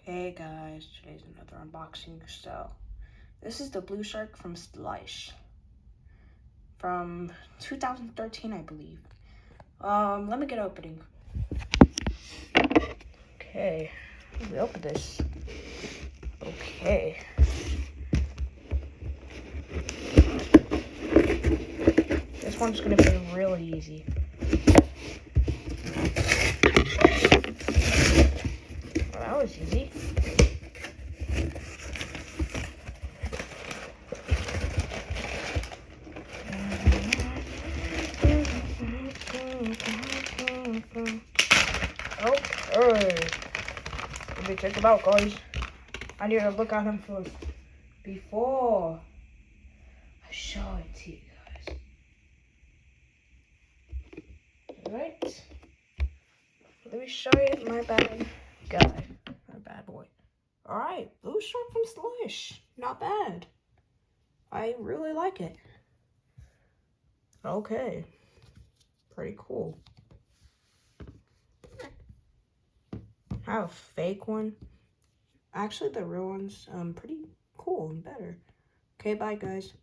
Hey guys, today's another unboxing. So, this is the blue shark from Sealife from 2013, I believe. Let me get opening. Okay, let me open this. Okay. This one's gonna be really easy. Well, that was easy. Okay. Let me check them out, guys. I need to look at them first before I show it to you guys. Alright. Let me show you my bad guy. My bad boy. Alright, blue shark from Sealife. Not bad. I really like it. Okay. Pretty cool. I have a fake one. Actually, the real one's pretty cool and better. Okay, bye guys.